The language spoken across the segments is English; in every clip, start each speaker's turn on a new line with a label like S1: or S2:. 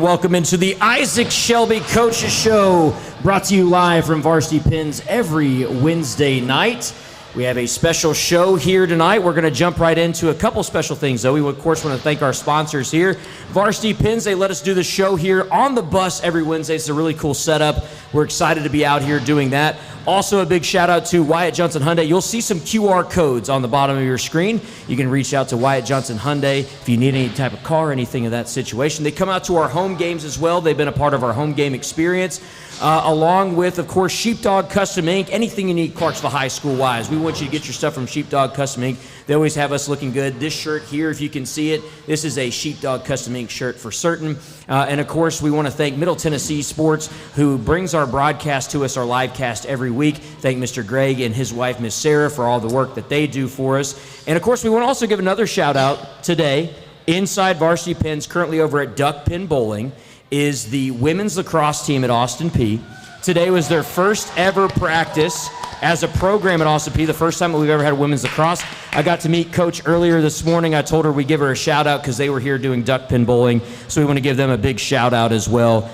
S1: welcome into the Isaac Shelby Coaches Show, brought to you live from Varsity Pins every Wednesday night. We have a special show here tonight. We're going to jump right into a couple special things, though. We, of course, want to thank our sponsors here. Varsity Pins, they let us do the show here on the bus every Wednesday. It's a really cool setup. We're excited to be out here doing that. Also, a big shout-out to Wyatt Johnson Hyundai. You'll see some QR codes on the bottom of your screen. You can reach out to Wyatt Johnson Hyundai if you need any type of car, anything of that situation. They come out to our home games as well. They've been a part of our home game experience, along with, of course, Sheepdog Custom Ink. Anything you need Clarksville High School-wise, we want you to get your stuff from Sheepdog Custom Ink. They always have us looking good. This shirt here, if you can see it, this is a Sheepdog Custom Ink shirt for certain. And, of course, we want to thank Middle Tennessee Sports, who brings our broadcast to us, our live cast every week. Thank Mr. Greg and his wife, Miss Sarah, for all the work that they do for us. And, of course, we want to also give another shout-out today. Inside Varsity Pins, currently over at Duck Pin Bowling, is the women's lacrosse team at Austin Peay. Today was their first ever practice as a program at Austin Peay, the first time that we've ever had women's lacrosse. I got to meet Coach earlier this morning. I told her we'd give her a shout-out because they were here doing duck pin bowling, so we want to give them a big shout-out as well.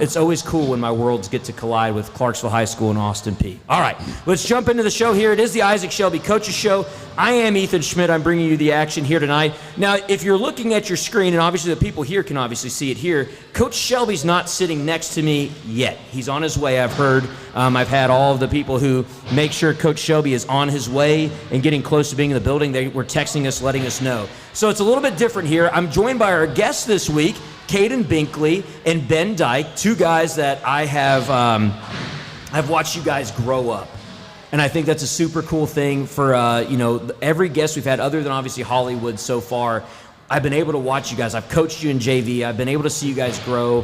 S1: It's always cool when my worlds get to collide with Clarksville High School and Austin Peay. All right, let's jump into the show here. It is the Isaac Shelby Coaches Show. I am Ethan Schmidt. I'm bringing you the action here tonight. Now, if you're looking at your screen, and obviously the people here can obviously see it here, Coach Shelby's not sitting next to me yet. He's on his way, I've heard. I've had all of the people who make sure Coach Shelby is on his way and getting close to being in the building. They were texting us, letting us know. So it's a little bit different here. I'm joined by our guests this week, Caden Binkley and Ben Dyke, two guys that I have I've watched you guys grow up. And I think that's a super cool thing for, every guest we've had, other than obviously Hollywood so far. I've been able to watch you guys. I've coached you in JV. I've been able to see you guys grow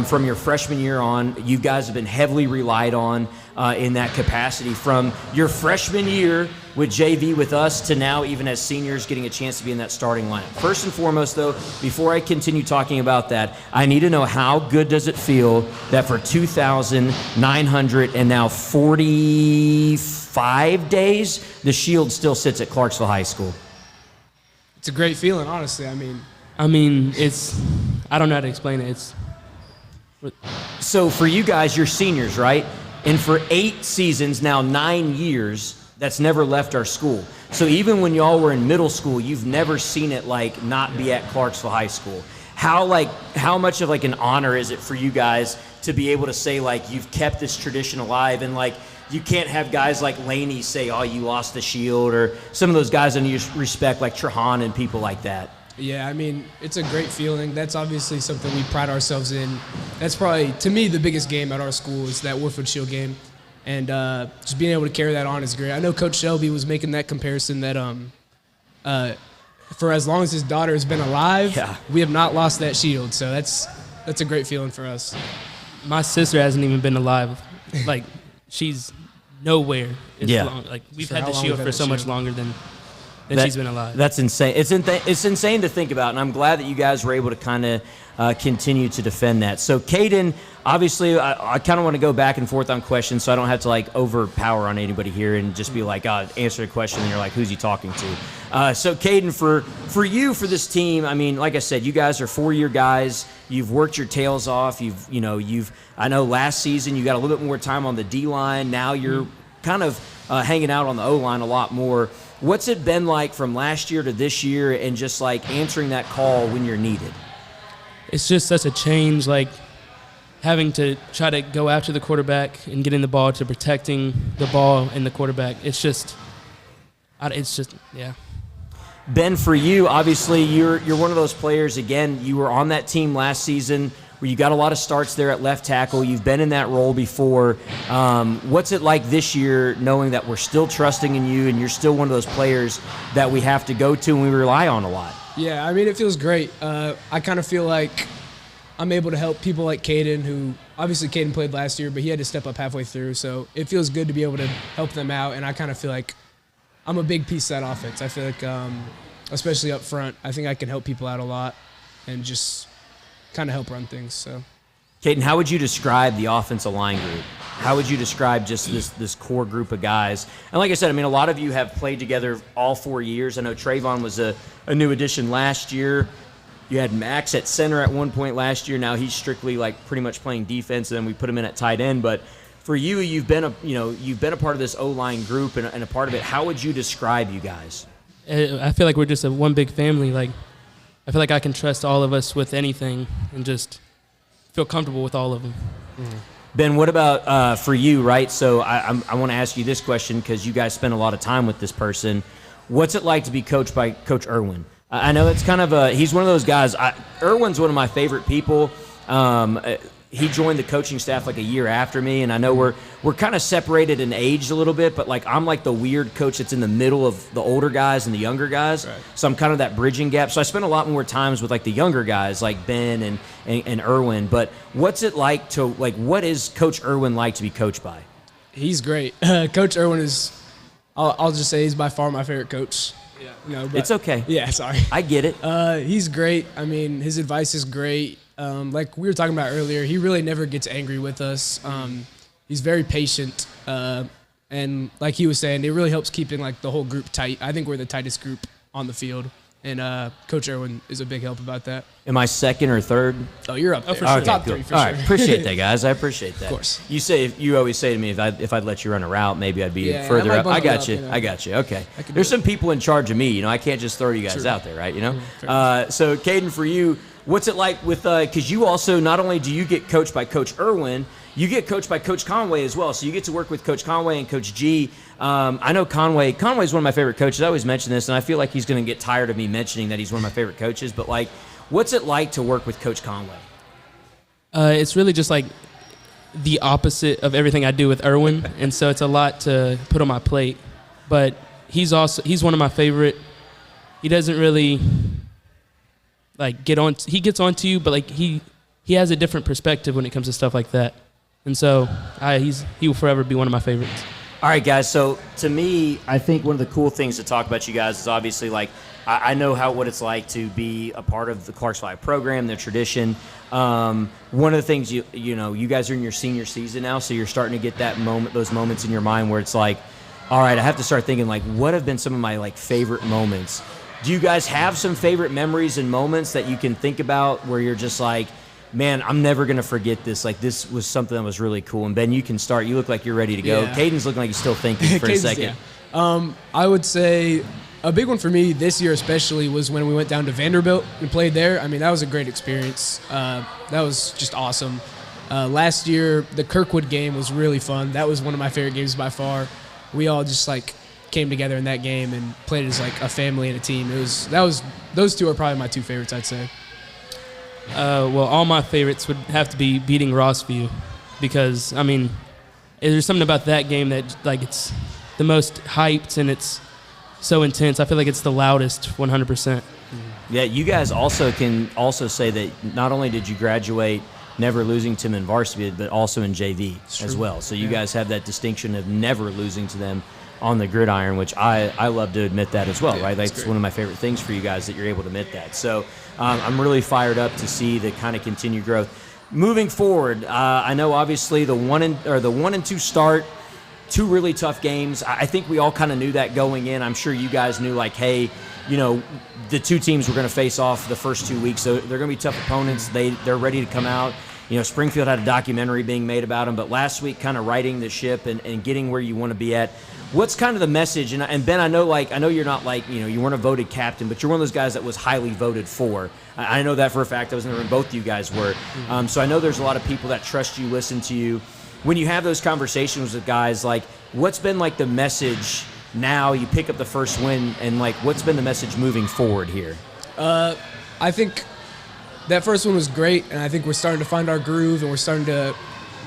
S1: from your freshman year on. You guys have been heavily relied on in that capacity from your freshman year with JV with us to now even as seniors getting a chance to be in that starting lineup. First and foremost, though, before I continue talking about that, I need to know how good does it feel that for 2,900 and now 45 days, the Shield still sits at Clarksville High School?
S2: It's a great feeling, honestly. I mean, it's, I don't know how to explain it.
S1: So for you guys, you're seniors, right? And for 8 seasons, now 9 years, that's never left our school. So even when y'all were in middle school, you've never seen it not be at Clarksville High School. How much of an honor is it for you guys to be able to say you've kept this tradition alive and you can't have guys like Laney say, oh, you lost the Shield, or some of those guys you respect like Trahan and people like that.
S2: Yeah, I mean, it's a great feeling. That's obviously something we pride ourselves in. That's probably, to me, the biggest game at our school is that Warfield Shield game. And just being able to carry that on is great. I know Coach Shelby was making that comparison that for as long as his daughter has been alive, we have not lost that Shield. So that's a great feeling for us.
S3: My sister hasn't even been alive. She's nowhere. We've had the Shield for so much longer than she's been alive.
S1: That's insane. It's insane to think about, and I'm glad that you guys were able to kind of continue to defend that. So, Caden, obviously, I kind of want to go back and forth on questions so I don't have to, overpower on anybody here and just be answer a question, and you're like, who's he talking to? So, Caden, for you, for this team, I mean, like I said, you guys are 4-year guys. You've worked your tails off. I know last season you got a little bit more time on the D-line. Now you're kind of hanging out on the O-line a lot more. What's it been like from last year to this year and just answering that call when you're needed?
S3: It's just such a change, having to try to go after the quarterback and getting the ball to protecting the ball and the quarterback. Yeah.
S1: Ben, for you, obviously you're one of those players, again, you were on that team last season where you got a lot of starts there at left tackle. You've been in that role before. What's it like this year knowing that we're still trusting in you and you're still one of those players that we have to go to and we rely on a lot?
S2: Yeah, I mean, it feels great. I kind of feel like I'm able to help people like Caden, who obviously Caden played last year, but he had to step up halfway through. So it feels good to be able to help them out, and I kind of feel like I'm a big piece of that offense. I feel like, especially up front, I think I can help people out a lot and just kind of help run things. So,
S1: Caden, how would you describe the offensive line group? How would you describe just this core group of guys? And like I said, I mean, a lot of you have played together all 4 years. I know Trayvon was a new addition last year. You had Max at center at one point last year. Now he's strictly like pretty much playing defense, and then we put him in at tight end. But for you, you've been a part of this O-line group and a part of it. How would you describe you guys?
S3: I feel like we're just one big family. Like, I feel like I can trust all of us with anything and just feel comfortable with all of them.
S1: Mm-hmm. Ben, what about for you, right? So I want to ask you this question because you guys spend a lot of time with this person. What's it like to be coached by Coach Irwin? I know it's kind of he's one of those guys. Irwin's one of my favorite people. He joined the coaching staff like a year after me, and I know we're kind of separated in age a little bit, but like I'm like the weird coach that's in the middle of the older guys and the younger guys. Right. So I'm kind of that bridging gap. So I spend a lot more times with like the younger guys like Ben and Irwin. But what's it like to what is Coach Irwin like to be coached by?
S2: He's great. Coach Irwin is, I'll just say he's by far my favorite coach. Yeah. No, but,
S1: it's okay.
S2: Yeah, sorry.
S1: I get it.
S2: He's great. I mean, his advice is great. Like we were talking about earlier, he really never gets angry with us. He's very patient. And like he was saying, it really helps keeping like the whole group tight. I think we're the tightest group on the field. And Coach Irwin is a big help about that.
S1: Am I second or third?
S2: Oh, you're up there.
S3: For sure.
S2: Top
S1: cool.
S2: 3 for
S1: All
S2: sure.
S1: right, appreciate that, guys. I appreciate that.
S2: Of course.
S1: You always say to me if I'd let you run a route, maybe I'd be further up. I got you. I got you. Okay. There's some people in charge of me. I can't just throw you guys out there, right? So, Caden, for you, what's it like with because you also not only do you get coached by Coach Irwin, you get coached by Coach Conway as well. So you get to work with Coach Conway and Coach G. I know Conway's one of my favorite coaches. I always mention this, and I feel like he's going to get tired of me mentioning that he's one of my favorite coaches. But, what's it like to work with Coach Conway?
S3: It's really just like the opposite of everything I do with Irwin, and so it's a lot to put on my plate. But he's one of my favorite. He doesn't really get on. He gets onto you, but he has a different perspective when it comes to stuff like that. And so he will forever be one of my favorites.
S1: All right, guys. So to me, I think one of the cool things to talk about you guys is obviously I know what it's like to be a part of the Clarksville program, the tradition. One of the things you guys are in your senior season now, so you're starting to get those moments in your mind where it's like, all right, I have to start thinking what have been some of my favorite moments. Do you guys have some favorite memories and moments that you can think about where you're just like, man, I'm never going to forget this. This was something that was really cool. And Ben, you can start. You look like you're ready to go. Yeah. Caden's looking like he's still thinking for a second.
S2: Yeah. I would say a big one for me this year especially was when we went down to Vanderbilt and played there. I mean, that was a great experience. That was just awesome. Last year, the Kirkwood game was really fun. That was one of my favorite games by far. We all just came together in that game and played as a family and a team. Those two are probably my two favorites, I'd say.
S3: Well, all my favorites would have to be beating Rossview because, I mean, there's something about that game that, it's the most hyped and it's so intense. I feel like it's the loudest 100%.
S1: Yeah, you guys also can say that not only did you graduate never losing to them in varsity, but also in JV as well. So you guys have that distinction of never losing to them on the gridiron, which I love to admit that as well, right? That's one of my favorite things for you guys, that you're able to admit that. So I'm really fired up to see the kind of continued growth. Moving forward, I know obviously the 1-2 start, 2 really tough games. I think we all kind of knew that going in. I'm sure you guys knew hey, the 2 teams were going to face off the first 2 weeks, so they're going to be tough opponents. They're ready to come out. Springfield had a documentary being made about them, but last week kind of righting the ship and getting where you want to be at. What's kind of the message? And Ben, I know you're not you weren't a voted captain, but you're one of those guys that was highly voted for. I know that for a fact. I was in the room, both you guys were. So I know there's a lot of people that trust you, listen to you. When you have those conversations with guys, what's been the message now? You pick up the first win, and what's been the message moving forward here?
S2: I think that first one was great, and I think we're starting to find our groove, and we're starting to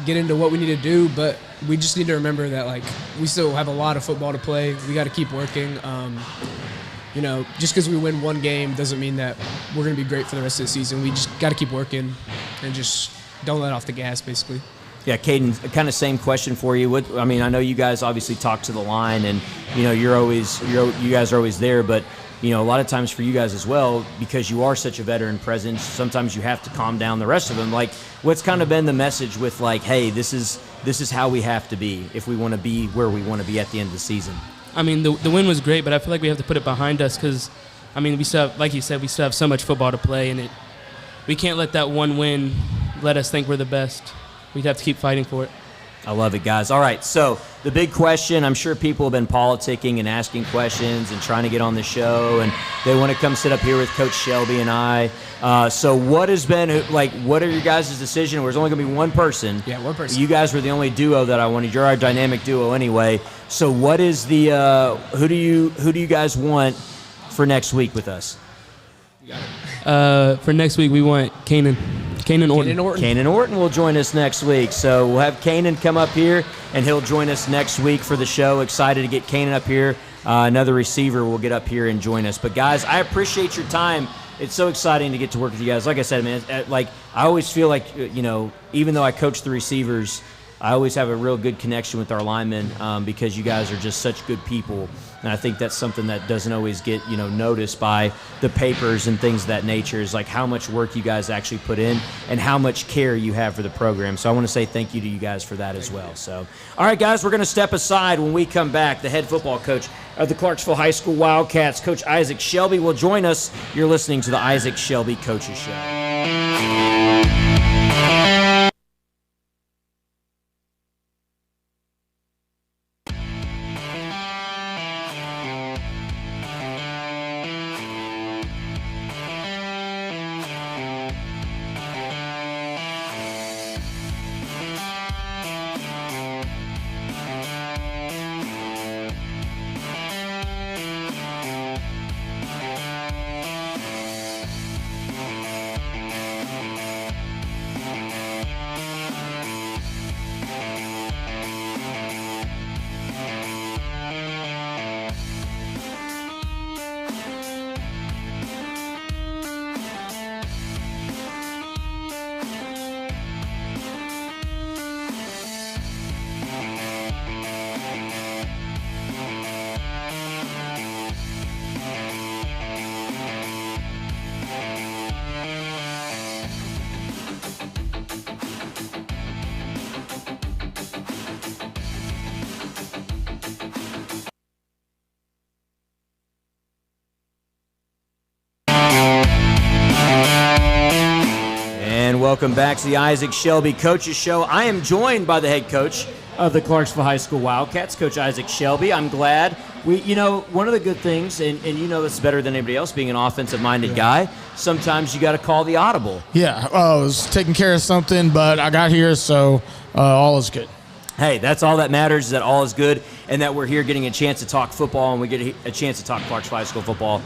S2: get into what we need to do, but we just need to remember that we still have a lot of football to play. We got to keep working. Just because we win one game doesn't mean that we're going to be great for the rest of the season. We just got to keep working and just don't let off the gas, basically.
S1: Yeah, Caden, kind of same question for you. I know you guys obviously talk to the line, and you guys are always there, but a lot of times for you guys as well, because you are such a veteran presence, sometimes you have to calm down the rest of them. What's kind of been the message with hey, this is how we have to be if we want to be where we want to be at the end of the season?
S3: I mean, the win was great, but I feel like we have to put it behind us because I mean, we still have, like you said, we still have so much football to play, and we can't let that one win let us think we're the best. We'd have to keep fighting for it.
S1: I love it, guys. All right, so the big question, I'm sure people have been politicking and asking questions and trying to get on the show, and they want to come sit up here with Coach Shelby and I. So what has been, like, what are your guys' decision? There's only going to be one person.
S2: Yeah, one person.
S1: You guys were the only duo that I wanted. You're our dynamic duo anyway. So what is the, who do you guys want for next week with us?
S3: For next week, we want Kanan Orton.
S1: Kanan Orton will join us next week. So we'll have Kanan come up here, and he'll join us next week for the show. Excited to get Kanan up here. Another receiver will get up here and join us. But, guys, I appreciate your time. It's so exciting to get to work with you guys. Like I said, man, I always feel like, even though I coach the receivers, I always have a real good connection with our linemen because you guys are just such good people. And I think that's something that doesn't always get, noticed by the papers and things of that nature, is like how much work you guys actually put in and how much care you have for the program. So I want to say thank you to you guys for that as well. So, all right, guys, we're going to step aside. When we come back, the head football coach of the Clarksville High School Wildcats, Coach Isaac Shelby, will join us. You're listening to the Isaac Shelby Coaches Show. Welcome back to the Isaac Shelby Coaches Show. I am joined by the head coach of the Clarksville High School Wildcats, Coach Isaac Shelby. I'm glad. One of the good things, and this better than anybody else, being an offensive-minded guy, sometimes you got to call the audible.
S4: Yeah, I was taking care of something, but I got here, so all is good.
S1: Hey, that's all that matters, is that all is good and that we're here getting a chance to talk football and we get a chance to talk Clarksville High School football.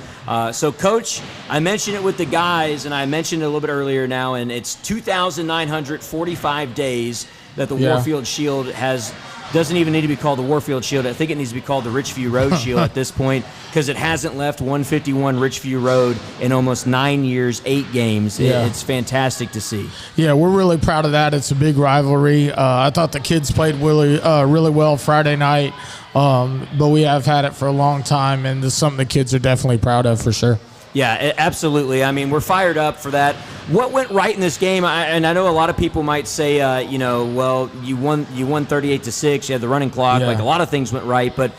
S1: So, Coach, I mentioned it with the guys, and I mentioned it a little bit earlier now, and it's 2,945 days that the Warfield Shield doesn't even need to be called the Warfield Shield. I think it needs to be called the Richview Road Shield at this point, because it hasn't left 151 Richview Road in almost 9 years, 8 games.
S4: Yeah.
S1: It's fantastic to see.
S4: Yeah, we're really proud of that. It's a big rivalry. I thought the kids played really well Friday night, but we have had it for a long time, and it's something the kids are definitely proud of for sure.
S1: Yeah, absolutely. I mean, we're fired up for that. What went right in this game? And I know a lot of people might say, well, you won 38-6. You had the running clock.
S4: Yeah.
S1: Like, a lot of things went right. But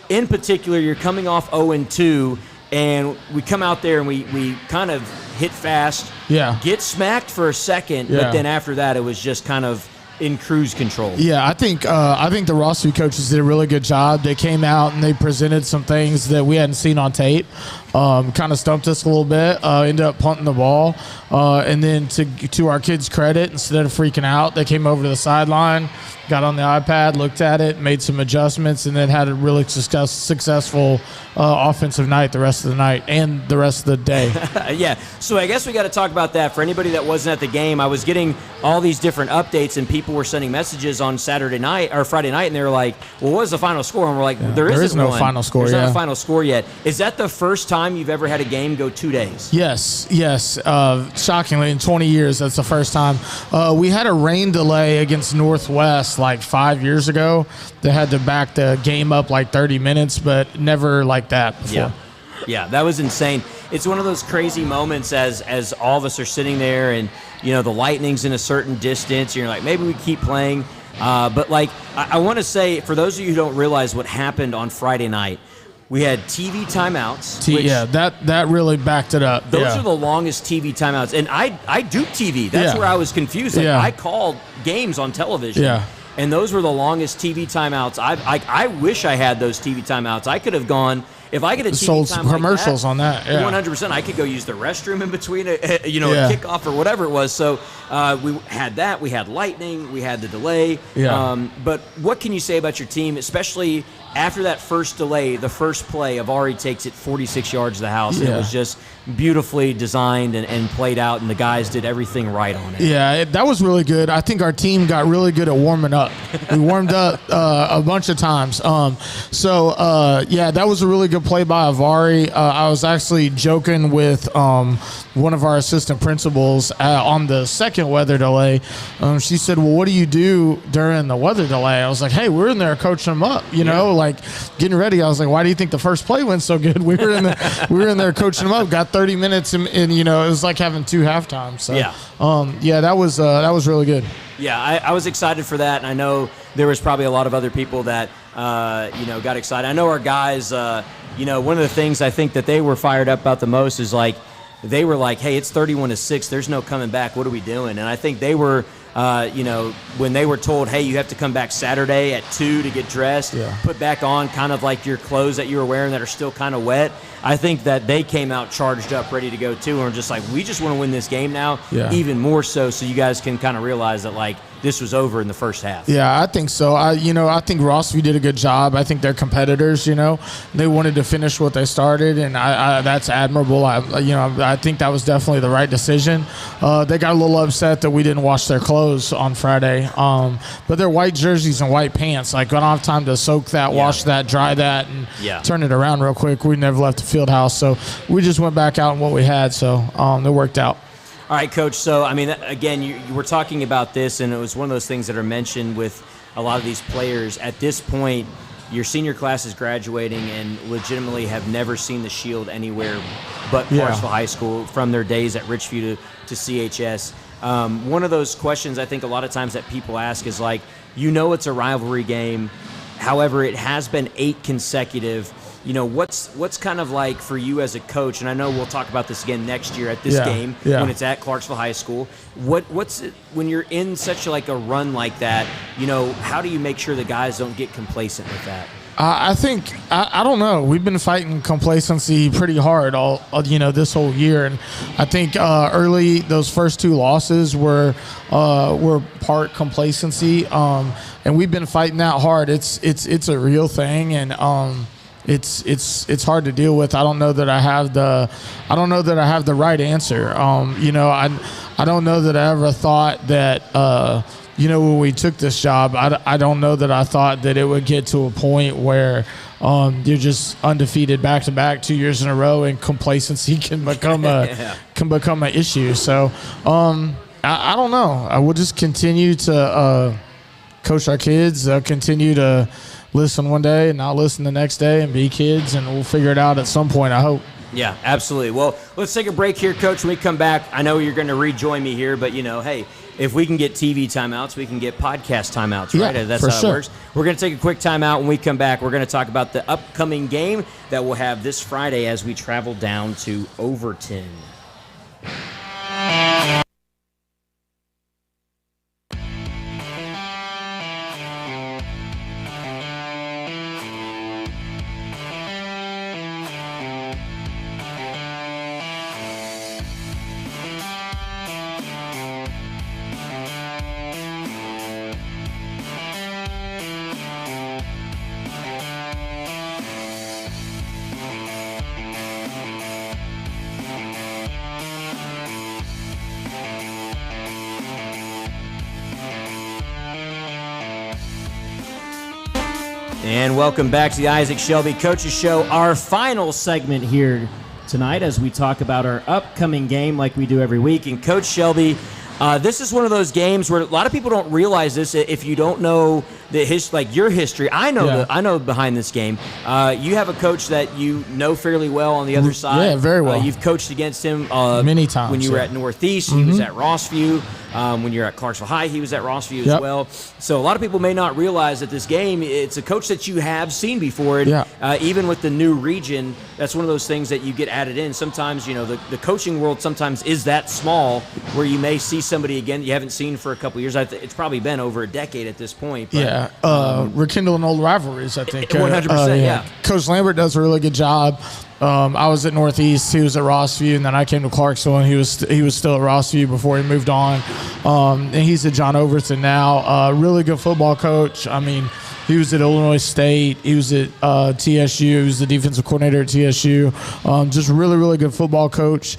S1: in particular, you're coming off 0-2, and we come out there and we kind of hit fast.
S4: Yeah.
S1: Get smacked for a second, but then after that, it was just kind of in cruise control.
S4: Yeah, I think the Rossby coaches did a really good job. They came out and they presented some things that we hadn't seen on tape. Kind of stumped us a little bit. Ended up punting the ball, and then to our kids' credit, instead of freaking out, they came over to the sideline, got on the iPad, looked at it, made some adjustments, and then had a really successful offensive night the rest of the night and the rest of the day.
S1: Yeah, so I guess we got to talk about that. For anybody that wasn't at the game, I was getting all these different updates, and people were sending messages on Saturday night or Friday night, and they were like, well, what was the final score? And we're like, there is
S4: no final score.
S1: There's not a final score yet. Is that the first time you've ever had a game go 2 days?
S4: Yes. Shockingly, in 20 years, that's the first time. We had a rain delay against Northwest like 5 years ago. They had to back the game up like 30 minutes, but never like that before.
S1: Yeah, that was insane. It's one of those crazy moments as all of us are sitting there and, the lightning's in a certain distance. And you're like, maybe we keep playing. But, I want to say, for those of you who don't realize what happened on Friday night, We had TV timeouts. which
S4: Yeah, that really backed it up.
S1: Those
S4: yeah.
S1: are the longest TV timeouts. And I do TV. That's
S4: Yeah.
S1: where I was confused. Like,
S4: Yeah.
S1: I called games on television.
S4: Yeah.
S1: And those were the longest TV timeouts. I wish I had those TV timeouts. I could have gone, if I get a TV
S4: Sold
S1: time
S4: some commercials on that. Yeah.
S1: 100%. I could go use the restroom in between, a
S4: Yeah.
S1: kickoff or whatever it was. So we had that. We had lightning. We had the delay.
S4: Yeah.
S1: But what can you say about your team, especially after that first delay, the first play, Avari takes it 46 yards to the house. And it
S4: Yeah.
S1: was just beautifully designed and played out, and the guys did everything right on it.
S4: Yeah, that was really good. I think our team got really good at warming up. We warmed up a bunch of times. Yeah, that was a really good play by Avari. I was actually joking with one of our assistant principals on the second weather delay. She said, well, what do you do during the weather delay? I was like, hey, we're in there coaching them up, like getting ready. I was like, why do you think the first play went so good? We were in there coaching them up, got 30 minutes, and it was like having 2 halftimes. So, that was really good.
S1: Yeah, I was excited for that, and I know there was probably a lot of other people that got excited. I know our guys. One of the things I think that they were fired up about the most is like they were like, "Hey, it's 31-6. There's no coming back. What are we doing?" And I think they were. When they were told, hey, you have to come back Saturday at 2 to get dressed, put back on kind of like your clothes that you were wearing that are still kind of wet, I think that they came out charged up, ready to go too, and were just like, we just want to win this game now, even more so you guys can kind of realize that, like, this was over in the first half. Yeah,
S4: I think so. I think Rossview did a good job. I think they're competitors, They wanted to finish what they started, and I that's admirable. I think that was definitely the right decision. They got a little upset that we didn't wash their clothes on Friday. But they're white jerseys and white pants. Like, I don't have time to soak that, wash that, dry that, and turn it around real quick. We never left the field house, so we just went back out in what we had, so it worked out.
S1: All right, Coach. So, I mean, again, you were talking about this, and it was one of those things that are mentioned with a lot of these players. At this point, your senior class is graduating and legitimately have never seen the shield anywhere but Clarksville High School from their days at Richview to CHS. One of those questions I think a lot of times that people ask is like, it's a rivalry game. However, it has been 8 consecutive. What's kind of like for you as a coach, and I know we'll talk about this again next year at this game when it's at Clarksville High School. What's it, when you're in such like a run like that, how do you make sure the guys don't get complacent with that?
S4: I think I don't know. We've been fighting complacency pretty hard all this whole year, and I think early those first 2 losses were part complacency, and we've been fighting that hard. It's a real thing, and it's hard to deal with. I don't know that I have the right answer. I don't know that I ever thought that. When we took this job, I don't know that I thought that it would get to a point where you're just undefeated back-to-back 2 years in a row, and complacency can become an issue. So I don't know. I will just continue to coach our kids, continue to listen one day and not listen the next day, and be kids, and we'll figure it out at some point, I hope.
S1: Yeah, absolutely. Well, let's take a break here, Coach. When we come back, I know you're going to rejoin me here, but, hey, if we can get TV timeouts, we can get podcast timeouts, right?
S4: Yeah,
S1: That's how it works. We're going to take a quick timeout. When we come back, we're going to talk about the upcoming game that we'll have this Friday as we travel down to Overton. And welcome back to the Isaac Shelby Coaches Show, our final segment here tonight as we talk about our upcoming game like we do every week. And Coach Shelby, this is one of those games where a lot of people don't realize this. If you don't know like your history. I know I know behind this game. You have a coach that you know fairly well on the other side.
S4: Yeah, very well.
S1: You've coached against him
S4: many times
S1: when you were at Northeast. He was at Rossview. When you're at Clarksville High, he was at Rossview as well. So a lot of people may not realize that this game, it's a coach that you have seen before. And even with the new region, that's one of those things that you get added in. Sometimes, the coaching world sometimes is that small where you may see somebody again you haven't seen for a couple years. It's probably been over a decade at this point. But,
S4: rekindling old rivalries, I think.
S1: 100%, yeah.
S4: Coach Lambert does a really good job. I was at Northeast, he was at Rossview, and then I came to Clarksville, and he was still at Rossview before he moved on. And he's at John Overton now. Really good football coach. I mean, he was at Illinois State. He was at TSU. He was the defensive coordinator at TSU. Just really, really good football coach.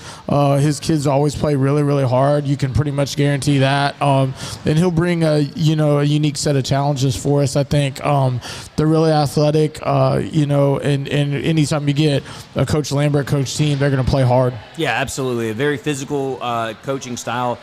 S4: His kids always play really, really hard. You can pretty much guarantee that. And he'll bring a unique set of challenges for us. I think they're really athletic. And anytime you get a Coach Lambert coach team, they're going to play hard.
S1: Yeah, absolutely. A very physical coaching style.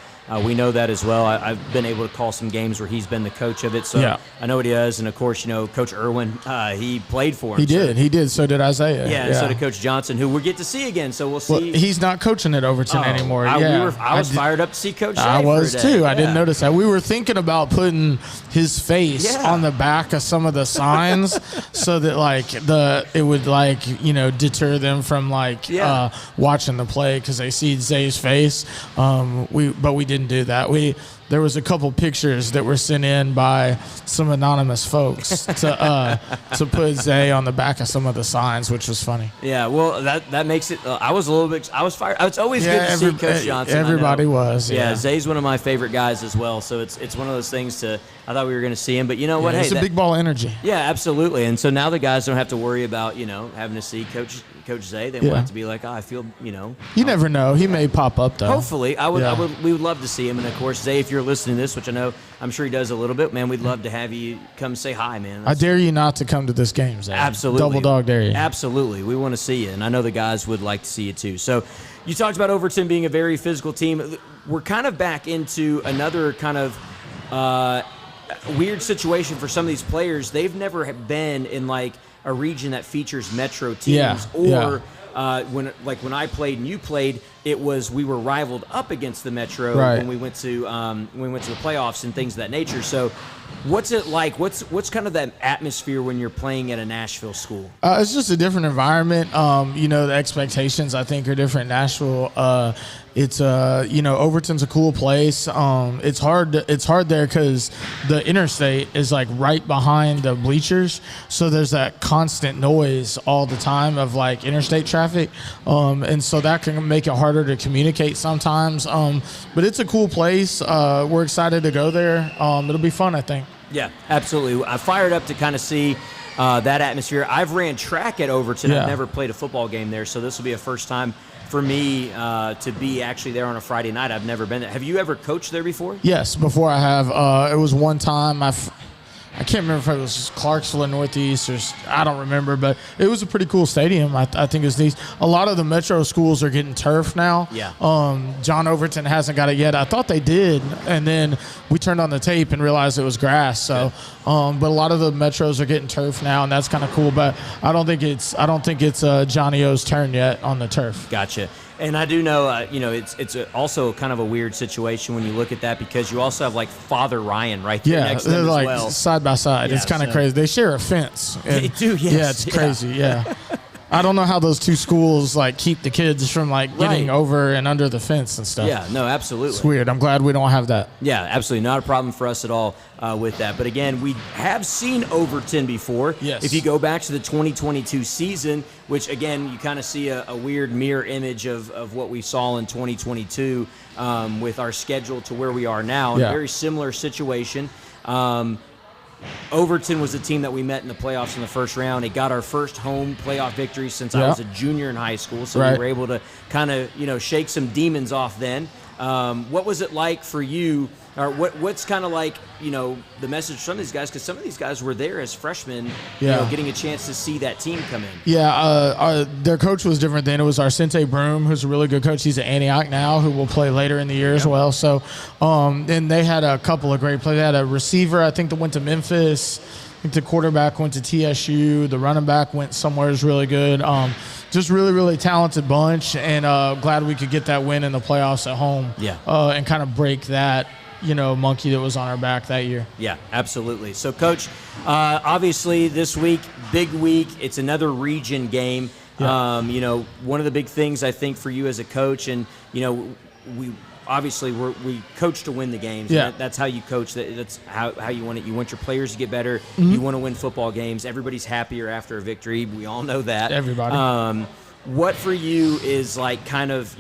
S1: We know that as well. I've been able to call some games where he's been the coach of it, so I know what he does. And, of course, Coach Irwin, he played for him.
S4: He did. So did Isaiah.
S1: Yeah, and so did Coach Johnson, who we'll get to see again, so we'll see.
S4: Well, he's not coaching at Overton anymore.
S1: I was fired up to see Coach Zay
S4: I was, too.
S1: Yeah.
S4: I didn't notice that. We were thinking about putting his face on the back of some of the signs so that, it would, deter them from, watching the play because they see Zay's face. But we didn't do that. There was a couple pictures that were sent in by some anonymous folks to put Zay on the back of some of the signs, which was funny.
S1: Yeah, well, that makes it. I was fired. It's always good to see Coach Johnson.
S4: Everybody was.
S1: Yeah, Zay's one of my favorite guys as well. So it's one of those things I thought we were going to see him, but you know what?
S4: It's a big ball energy.
S1: Yeah, absolutely. And so now the guys don't have to worry about having to see Coach Zay. They won't have to be like, I feel
S4: You never know. He may pop up though.
S1: Hopefully, we would love to see him. And of course, Zay, if you're listening to this, which I'm sure he does a little bit, man, we'd love to have you come say hi, man.
S4: I dare you not to come to this game, Zay.
S1: Absolutely,
S4: double dog dare you.
S1: Absolutely, we want to see you, and I know the guys would like to see you too. So, you talked about Overton being a very physical team. We're kind of back into another kind of weird situation for some of these players. They've never been in a region that features metro teams when I played and you played, we were rivaled up against the metro when we went to the playoffs and things of that nature. So what's it like? What's kind of that atmosphere when you're playing at a Nashville school?
S4: It's just a different environment. The expectations I think are different. Nashville, it's Overton's a cool place. It's hard there because the interstate is right behind the bleachers, so there's that constant noise all the time of interstate traffic, and so that can make it harder to communicate sometimes. But it's a cool place. We're excited to go there. It'll be fun, I think.
S1: Yeah, absolutely. I fired up to kind of see that atmosphere. I've ran track at Overton. I've never played a football game there, so this will be a first time for me to be actually there on a Friday night. I've never been there. Have you ever coached there before?
S4: Yes, before I have. It was one time. I can't remember if it was Clarksville or Northeast or I don't remember, but it was a pretty cool stadium. I think it was neat. A lot of the metro schools are getting turf now.
S1: Yeah.
S4: John Overton hasn't got it yet. I thought they did, and then we turned on the tape and realized it was grass. So, but a lot of the metros are getting turf now, and that's kind of cool. But I don't think it's Johnny O's turn yet on the turf.
S1: Gotcha. And I do know, it's also kind of a weird situation when you look at that because you also have Father Ryan right there next to them as well.
S4: Side by side. It's kind of crazy. They share a fence.
S1: They do, yes.
S4: Yeah, it's crazy. Yeah. I don't know how those two schools keep the kids from getting over and under the fence and stuff.
S1: Yeah, no, absolutely.
S4: It's weird. I'm glad we don't have that.
S1: Yeah, absolutely. Not a problem for us at all with that. But again, we have seen Overton before.
S4: Yes.
S1: If you go back to the 2022 season, which again, you kind of see a weird mirror image of what we saw in 2022 with our schedule to where we are now. In a very similar situation. Overton was a team that we met in the playoffs in the first round. It got our first home playoff victory since I was a junior in high school, so we were able to kind of shake some demons off then. What was it like for you? Or what's kind of like, the message from these guys? Because some of these guys were there as freshmen, getting a chance to see that team come in.
S4: Yeah, their coach was different then. It was Arsente Broom, who's a really good coach. He's at Antioch now, who will play later in the year as well. So, and they had a couple of great players. They had a receiver, I think, that went to Memphis. I think the quarterback went to TSU. The running back went somewhere is really good. Just really, really talented bunch, and glad we could get that win in the playoffs at home.
S1: Yeah.
S4: And kind of break that, monkey that was on our back that year.
S1: Yeah, absolutely. So, Coach, obviously this week, big week. It's another region game.
S4: Yeah.
S1: One of the big things I think for you as a coach, and we coach to win the games.
S4: Yeah.
S1: That's how you coach. That's how you want it. You want your players to get better. Mm-hmm. You want to win football games. Everybody's happier after a victory. We all know that.
S4: Everybody.
S1: What for you is like kind of,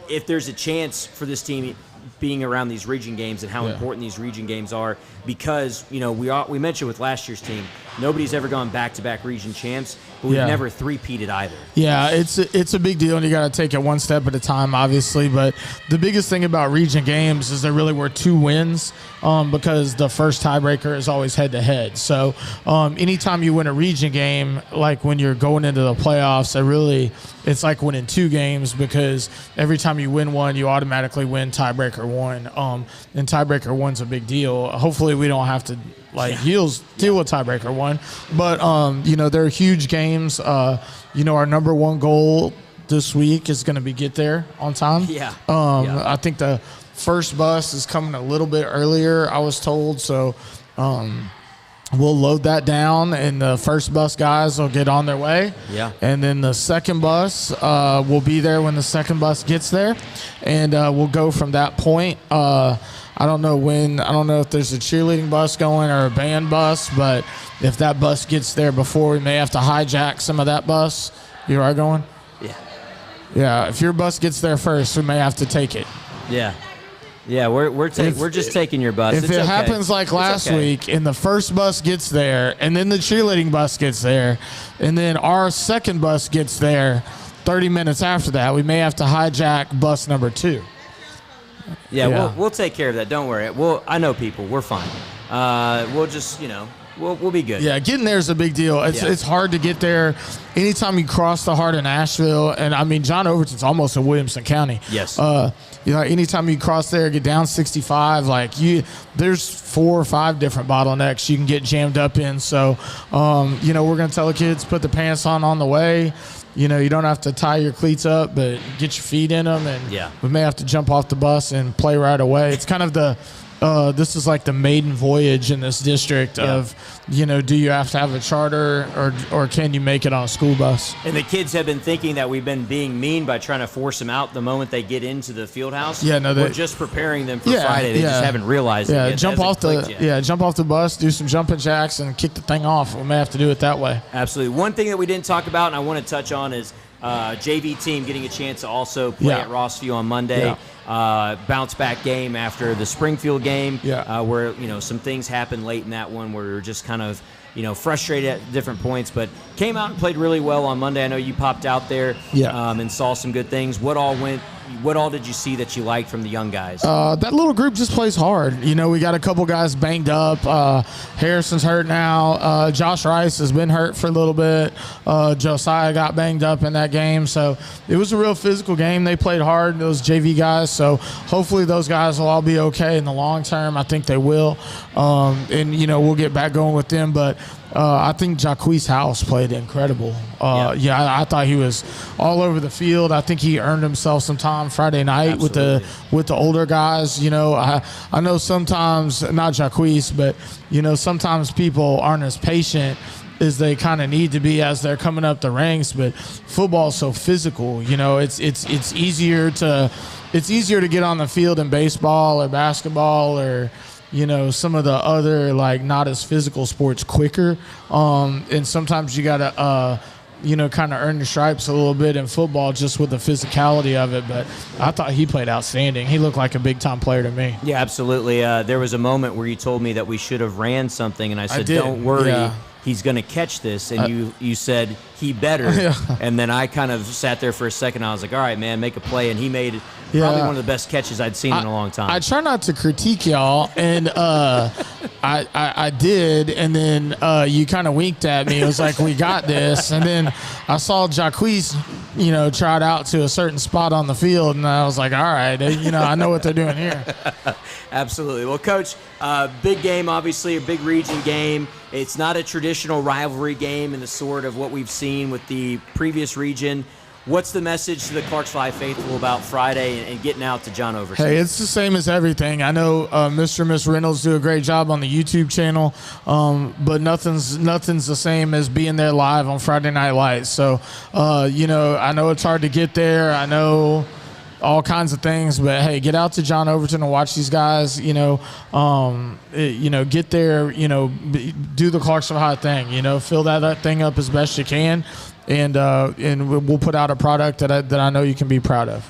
S1: if there's a chance for this team being around these region games and how important these region games are, because we mentioned with last year's team, nobody's ever gone back-to-back region champs, but we've never three-peated either.
S4: Yeah, it's a big deal, and you got to take it one step at a time, obviously. But the biggest thing about region games is there really were 2 wins, because the first tiebreaker is always head-to-head. So anytime you win a region game, like when you're going into the playoffs, it's like winning 2 games, because every time you win one, you automatically win tiebreaker 1. And tiebreaker 1's a big deal. Hopefully we don't have to deal with tiebreaker 1, but they're huge games. Our number 1 goal this week is going to be get there on time. I think the first bus is coming a little bit earlier, I was told, so we'll load that down, and the first bus guys will get on their way. And then the second bus will be there when the second bus gets there, and we'll go from that point. I don't know if there's a cheerleading bus going or a band bus, but if that bus gets there before, we may have to hijack some of that bus. You are going? Yeah, if your bus gets there first, we may have to take it.
S1: Yeah, we're just taking your bus.
S4: If it happens like last week, and the first bus gets there, and then the cheerleading bus gets there, and then our second bus gets there 30 minutes after that, we may have to hijack bus number 2.
S1: Yeah. We'll take care of that. Don't worry. I know people. We're fine. We'll just, we'll be good.
S4: Yeah, getting there is a big deal. It's hard to get there. Anytime you cross the heart of Nashville, and I mean, John Overton's almost in Williamson County.
S1: Yes.
S4: Anytime you cross there, get down 65, there's 4 or 5 different bottlenecks you can get jammed up in. So, we're going to tell the kids, put the pants on the way. You don't have to tie your cleats up, but get your feet in them, and we may have to jump off the bus and play right away. It's kind of this is like the maiden voyage in this district of, do you have to have a charter or can you make it on a school bus?
S1: And the kids have been thinking that we've been being mean by trying to force them out the moment they get into the field house. We're just preparing them for Friday. They just haven't realized it yet.
S4: Jump off the bus, do some jumping jacks, and kick the thing off. We may have to do it that way.
S1: Absolutely. One thing that we didn't talk about and I want to touch on is JV team getting a chance to also play at Rossview on Monday. Bounce back game after the Springfield game, where some things happened late in that one where we were just kind of frustrated at different points, but came out and played really well on Monday. I know you popped out there and saw some good things. What all did you see that you liked from the young guys?
S4: That little group just plays hard. We got a couple guys banged up. Harrison's hurt now. Josh Rice has been hurt for a little bit. Josiah got banged up in that game. So it was a real physical game. They played hard, those JV guys. So hopefully those guys will all be okay in the long term. I think they will. And we'll get back going with them. But I think Jacquees House played incredible. I thought he was all over the field. I think he earned himself some time Friday night with the older guys. I know sometimes, not Jacquees, but sometimes people aren't as patient as they kind of need to be as they're coming up the ranks. But football is so physical. It's easier to get on the field in baseball or basketball or some of the other not as physical sports quicker, and sometimes you gotta kind of earn your stripes a little bit in football just with the physicality of it. But I thought he played outstanding. He looked like a big time player to me.
S1: Yeah, absolutely. There was a moment where you told me that we should have ran something, and I said, "Don't worry." He's going to catch this, and you said he better, and then I kind of sat there for a second. I was like, all right, man, make a play, and he made Probably one of the best catches I'd seen in a long time.
S4: I try not to critique y'all, and I did, and then you kind of winked at me. It was like, we got this. And then I saw Jacquees, trot out to a certain spot on the field, and I was like, all right, I know what they're doing here.
S1: Absolutely. Well, Coach, big game, obviously, a big region game. It's not a traditional rivalry game in the sort of what we've seen with the previous region. What's the message to the Clarksville High faithful about Friday and getting out to John Overton?
S4: Hey, it's the same as everything. I know Mr. and Miss Reynolds do a great job on the YouTube channel, but nothing's the same as being there live on Friday Night Lights. So, I know it's hard to get there. I know all kinds of things, but hey, get out to John Overton and watch these guys. Get there. Do the Clarksville High thing. Fill that thing up as best you can. And we'll put out a product that I know you can be proud of.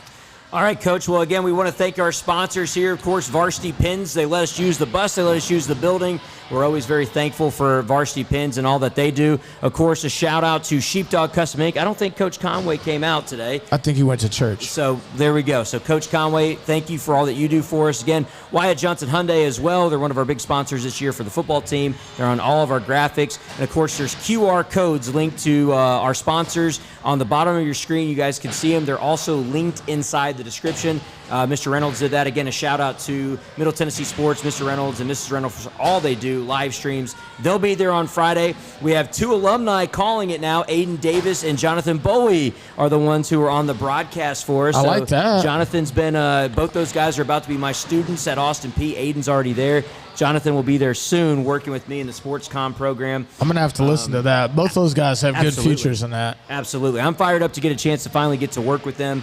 S1: All right, Coach. Well, again, we want to thank our sponsors here. Of course, Varsity Pins. They let us use the bus. They let us use the building. We're always very thankful for Varsity Pins and all that they do. Of course, a shout-out to Sheepdog Custom Ink. I don't think Coach Conway came out today.
S4: I think he went to church.
S1: So there we go. So, Coach Conway, thank you for all that you do for us. Again, Wyatt Johnson Hyundai as well. They're one of our big sponsors this year for the football team. They're on all of our graphics. And, of course, there's QR codes linked to our sponsors. On the bottom of your screen, you guys can see them. They're also linked inside the description. Mr. Reynolds did that. Again, a shout-out to Middle Tennessee Sports, Mr. Reynolds and Mrs. Reynolds for all they do, live streams. They'll be there on Friday. We have two alumni calling it now. Aiden Davis and Jonathan Bowie are the ones who are on the broadcast for us.
S4: I like that.
S1: Jonathan's been, both those guys are about to be my students at Austin P. Aiden's already there. Jonathan will be there soon working with me in the sports comm program.
S4: I'm going to have to listen to that. Both those guys have
S1: absolutely.
S4: good futures in that.
S1: Absolutely. I'm fired up to get a chance to finally get to work with them.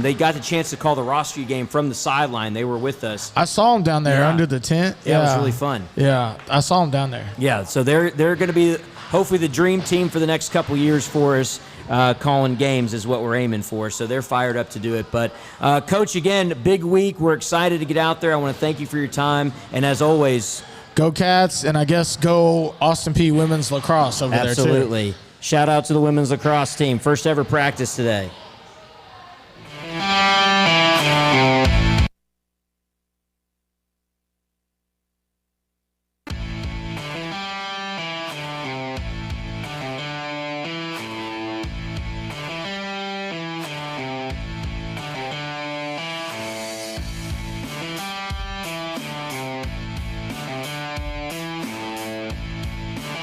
S1: They got the chance to call the Rossview game from the sideline. They were with us.
S4: I saw them down there under the tent.
S1: Yeah, it was really fun.
S4: Yeah, I saw them down there.
S1: Yeah, so they're going to be hopefully the dream team for the next couple years for us. Calling games is what we're aiming for, so they're fired up to do it. But, Coach, again, big week. We're excited to get out there. I want to thank you for your time, and as always,
S4: go Cats, and I guess go Austin P women's lacrosse over there, too.
S1: Absolutely. Shout out to the women's lacrosse team. First ever practice today.